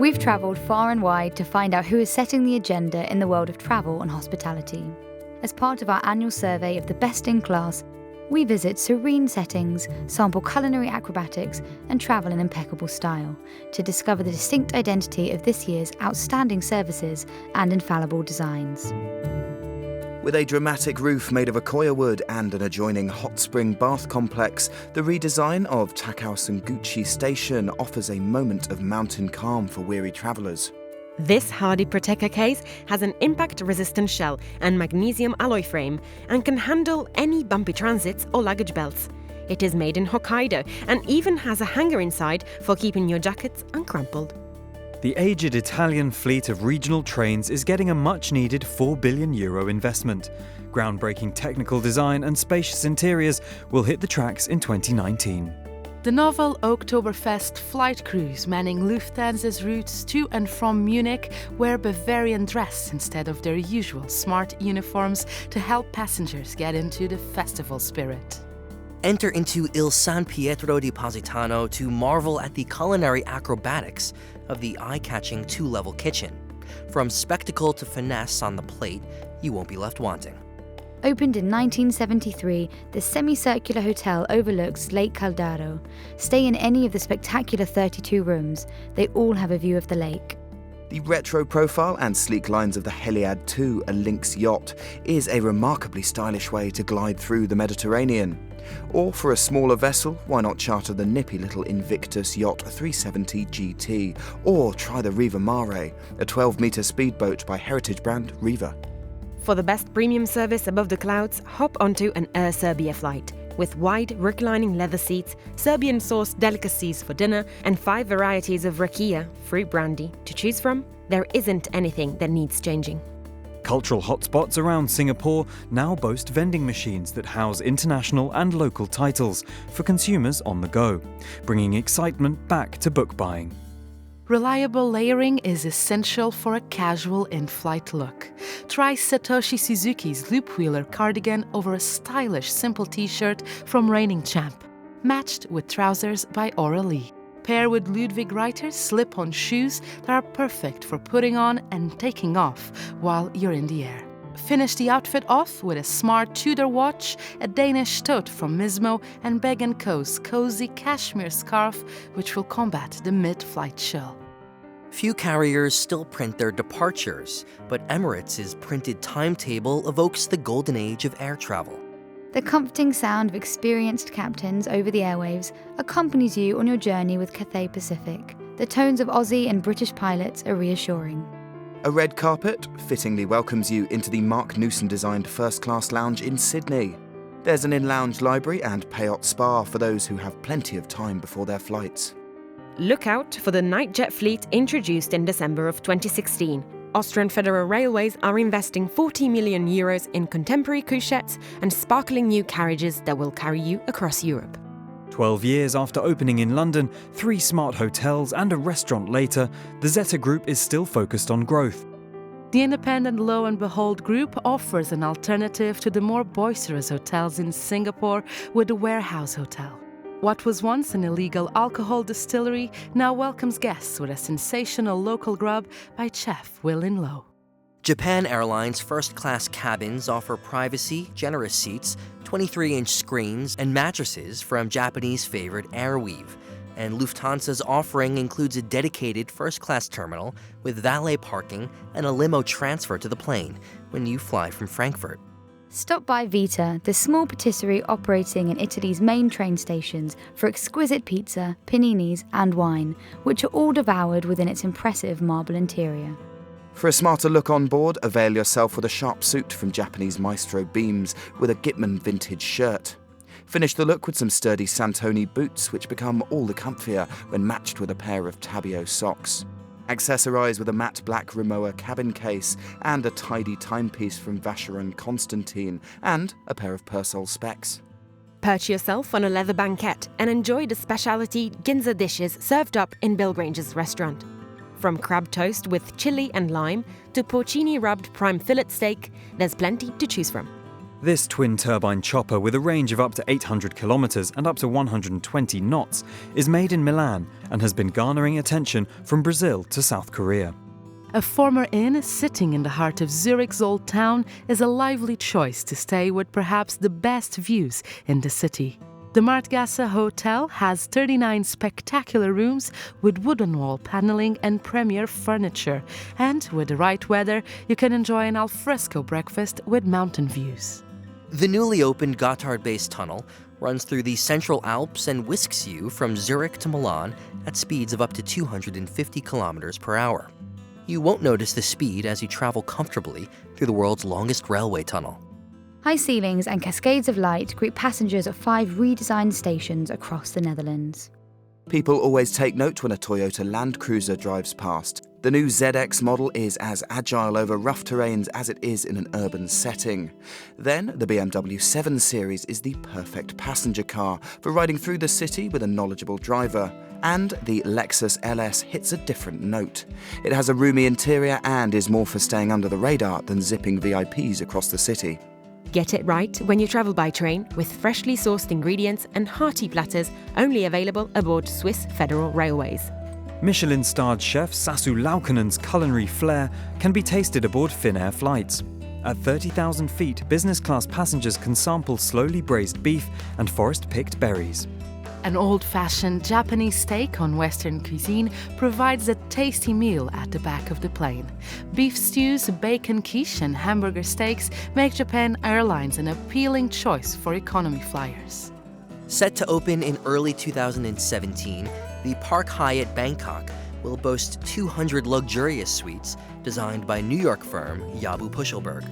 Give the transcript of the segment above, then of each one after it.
We've travelled far and wide to find out who is setting the agenda in the world of travel and hospitality. As part of our annual survey of the best in class, we visit serene settings, sample culinary acrobatics, and travel in impeccable style to discover the distinct identity of this year's outstanding services and infallible designs. With a dramatic roof made of Akoya wood and an adjoining hot spring bath complex, the redesign of Takao Sunguchi Station offers a moment of mountain calm for weary travellers. This hardy Protector case has an impact-resistant shell and magnesium alloy frame and can handle any bumpy transits or luggage belts. It is made in Hokkaido and even has a hanger inside for keeping your jackets uncrumpled. The aged Italian fleet of regional trains is getting a much-needed €4 billion investment. Groundbreaking technical design and spacious interiors will hit the tracks in 2019. The novel Oktoberfest flight crews manning Lufthansa's routes to and from Munich wear Bavarian dress instead of their usual smart uniforms to help passengers get into the festival spirit. Enter into Il San Pietro di Positano to marvel at the culinary acrobatics of the eye-catching two-level kitchen. From spectacle to finesse on the plate, you won't be left wanting. Opened in 1973, the semicircular hotel overlooks Lake Caldaro. Stay in any of the spectacular 32 rooms. They all have a view of the lake. The retro profile and sleek lines of the Heliad 2, a Lynx yacht, is a remarkably stylish way to glide through the Mediterranean. Or for a smaller vessel, why not charter the nippy little Invictus Yacht 370 GT, or try the Riva Mare, a 12-metre speedboat by heritage brand Riva. For the best premium service above the clouds, hop onto an Air Serbia flight. With wide, reclining leather seats, Serbian-sourced delicacies for dinner, and 5 varieties of rakia, fruit brandy, to choose from, there isn't anything that needs changing. Cultural hotspots around Singapore now boast vending machines that house international and local titles for consumers on the go, bringing excitement back to book buying. Reliable layering is essential for a casual in-flight look. Try Satoshi Suzuki's loop wheeler cardigan over a stylish simple t-shirt from Reigning Champ, matched with trousers by Aura-Lee. Pair with Ludwig Reiter's slip-on shoes that are perfect for putting on and taking off while you're in the air. Finish the outfit off with a smart Tudor watch, a Danish tote from Mismo, and Beg & Co.'s cozy cashmere scarf, which will combat the mid-flight chill. Few carriers still print their departures, but Emirates' printed timetable evokes the golden age of air travel. The comforting sound of experienced captains over the airwaves accompanies you on your journey with Cathay Pacific. The tones of Aussie and British pilots are reassuring. A red carpet fittingly welcomes you into the Mark Newson-designed first-class lounge in Sydney. There's an in-lounge library and payout spa for those who have plenty of time before their flights. Look out for the night jet fleet introduced in December of 2016. Austrian Federal Railways are investing €40 million in contemporary couchettes and sparkling new carriages that will carry you across Europe. 12 years after opening in London, 3 smart hotels and a restaurant later, the Zetter Group is still focused on growth. The independent Lo and Behold Group offers an alternative to the more boisterous hotels in Singapore with the Warehouse Hotel. What was once an illegal alcohol distillery now welcomes guests with a sensational local grub by Chef Willin Low. Japan Airlines first-class cabins offer privacy, generous seats, 23-inch screens, and mattresses from Japanese favorite Airweave. And Lufthansa's offering includes a dedicated first-class terminal with valet parking and a limo transfer to the plane when you fly from Frankfurt. Stop by Vita, the small patisserie operating in Italy's main train stations for exquisite pizza, paninis and wine, which are all devoured within its impressive marble interior. For a smarter look on board, avail yourself with a sharp suit from Japanese Maestro Beams with a Gitman vintage shirt. Finish the look with some sturdy Santoni boots, which become all the comfier when matched with a pair of Tabio socks. Accessorise with a matte black Rimowa cabin case and a tidy timepiece from Vacheron Constantine and a pair of Persol specs. Perch yourself on a leather banquette and enjoy the specialty Ginza dishes served up in Bill Grange's restaurant. From crab toast with chili and lime to porcini rubbed prime fillet steak, there's plenty to choose from. This twin-turbine chopper with a range of up to 800 kilometers and up to 120 knots is made in Milan and has been garnering attention from Brazil to South Korea. A former inn sitting in the heart of Zurich's old town is a lively choice to stay with perhaps the best views in the city. The Martgasse Hotel has 39 spectacular rooms with wooden wall paneling and premier furniture, and with the right weather, you can enjoy an alfresco breakfast with mountain views. The newly opened Gotthard-based tunnel runs through the Central Alps and whisks you from Zurich to Milan at speeds of up to 250 kilometers per hour. You won't notice the speed as you travel comfortably through the world's longest railway tunnel. High ceilings and cascades of light greet passengers at 5 redesigned stations across the Netherlands. People always take note when a Toyota Land Cruiser drives past. The new ZX model is as agile over rough terrains as it is in an urban setting. Then, the BMW 7 Series is the perfect passenger car for riding through the city with a knowledgeable driver. And the Lexus LS hits a different note. It has a roomy interior and is more for staying under the radar than zipping VIPs across the city. Get it right when you travel by train with freshly sourced ingredients and hearty platters only available aboard Swiss Federal Railways. Michelin-starred chef Sassu Laukkanen's culinary flair can be tasted aboard Finnair flights. At 30,000 feet, business-class passengers can sample slowly braised beef and forest-picked berries. An old-fashioned Japanese steak on Western cuisine provides a tasty meal at the back of the plane. Beef stews, bacon quiche and hamburger steaks make Japan Airlines an appealing choice for economy flyers. Set to open in early 2017, the Park Hyatt Bangkok will boast 200 luxurious suites designed by New York firm Jabu Puschelberg.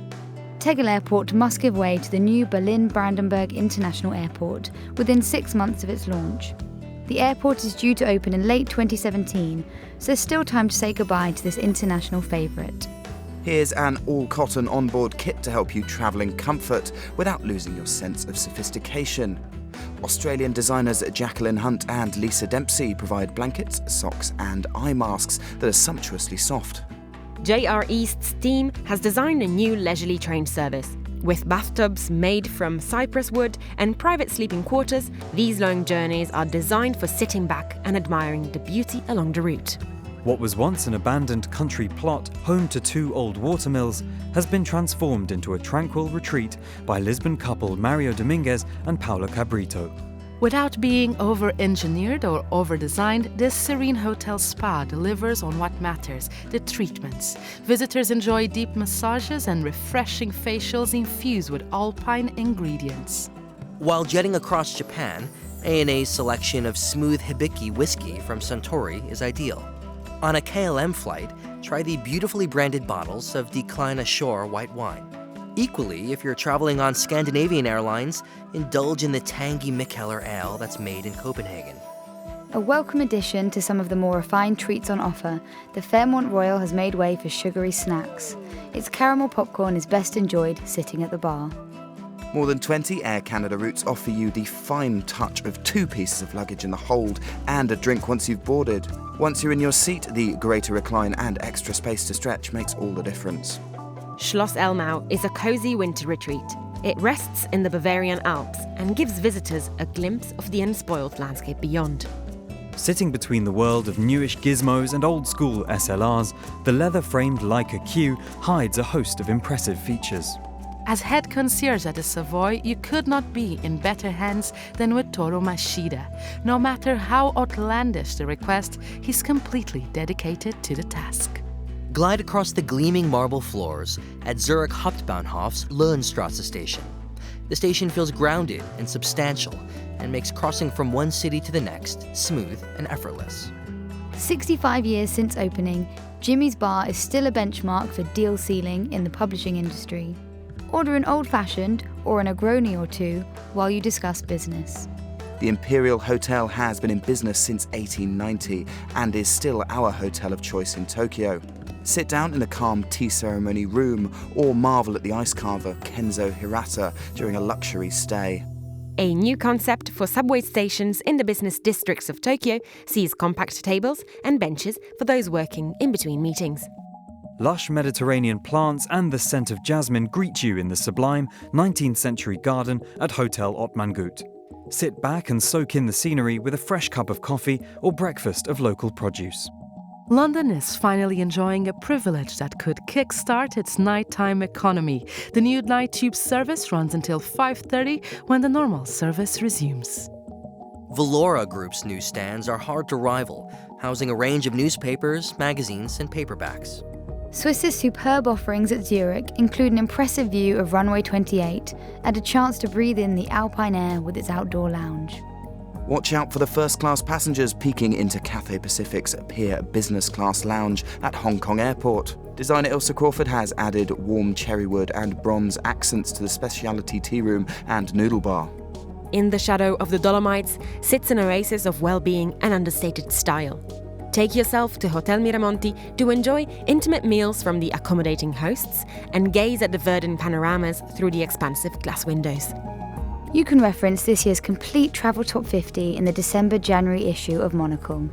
Tegel Airport must give way to the new Berlin-Brandenburg International Airport within 6 months of its launch. The airport is due to open in late 2017, so there's still time to say goodbye to this international favourite. Here's an all-cotton onboard kit to help you travel in comfort without losing your sense of sophistication. Australian designers Jacqueline Hunt and Lisa Dempsey provide blankets, socks and eye masks that are sumptuously soft. JR East's team has designed a new leisurely train service. With bathtubs made from cypress wood and private sleeping quarters, these long journeys are designed for sitting back and admiring the beauty along the route. What was once an abandoned country plot, home to 2 old watermills, has been transformed into a tranquil retreat by Lisbon couple Mario Dominguez and Paula Cabrito. Without being over-engineered or over-designed, this serene hotel spa delivers on what matters, the treatments. Visitors enjoy deep massages and refreshing facials infused with alpine ingredients. While jetting across Japan, ANA's selection of smooth Hibiki whiskey from Suntory is ideal. On a KLM flight, try the beautifully branded bottles of Decline Ashore white wine. Equally, if you're traveling on Scandinavian Airlines, indulge in the tangy Mikkeller ale that's made in Copenhagen. A welcome addition to some of the more refined treats on offer, the Fairmont Royal has made way for sugary snacks. Its caramel popcorn is best enjoyed sitting at the bar. More than 20 Air Canada routes offer you the fine touch of 2 pieces of luggage in the hold and a drink once you've boarded. Once you're in your seat, the greater recline and extra space to stretch makes all the difference. Schloss Elmau is a cozy winter retreat. It rests in the Bavarian Alps and gives visitors a glimpse of the unspoiled landscape beyond. Sitting between the world of newish gizmos and old-school SLRs, the leather-framed Leica Q hides a host of impressive features. As head concierge at the Savoy, you could not be in better hands than with Toro Machida. No matter how outlandish the request, he's completely dedicated to the task. Glide across the gleaming marble floors at Zürich Hauptbahnhof's Löwenstrasse station. The station feels grounded and substantial and makes crossing from one city to the next smooth and effortless. 65 years since opening, Jimmy's Bar is still a benchmark for deal sealing in the publishing industry. Order an old-fashioned or a Negroni or 2 while you discuss business. The Imperial Hotel has been in business since 1890 and is still our hotel of choice in Tokyo. Sit down in a calm tea ceremony room or marvel at the ice carver Kenzo Hirata during a luxury stay. A new concept for subway stations in the business districts of Tokyo sees compact tables and benches for those working in between meetings. Lush Mediterranean plants and the scent of jasmine greet you in the sublime 19th century garden at Hotel Ottmangut. Sit back and soak in the scenery with a fresh cup of coffee or breakfast of local produce. London is finally enjoying a privilege that could kickstart its nighttime economy. The new night tube service runs until 5:30 when the normal service resumes. Valora Group's newsstands are hard to rival, housing a range of newspapers, magazines, and paperbacks. Swiss's superb offerings at Zurich include an impressive view of runway 28 and a chance to breathe in the alpine air with its outdoor lounge. Watch out for the first-class passengers peeking into Cathay Pacific's Pier business class lounge at Hong Kong Airport. Designer Ilse Crawford has added warm cherrywood and bronze accents to the specialty tea room and noodle bar. In the shadow of the Dolomites sits an oasis of well-being and understated style. Take yourself to Hotel Miramonti to enjoy intimate meals from the accommodating hosts and gaze at the verdant panoramas through the expansive glass windows. You can reference this year's complete travel top 50 in the December-January issue of Monocle.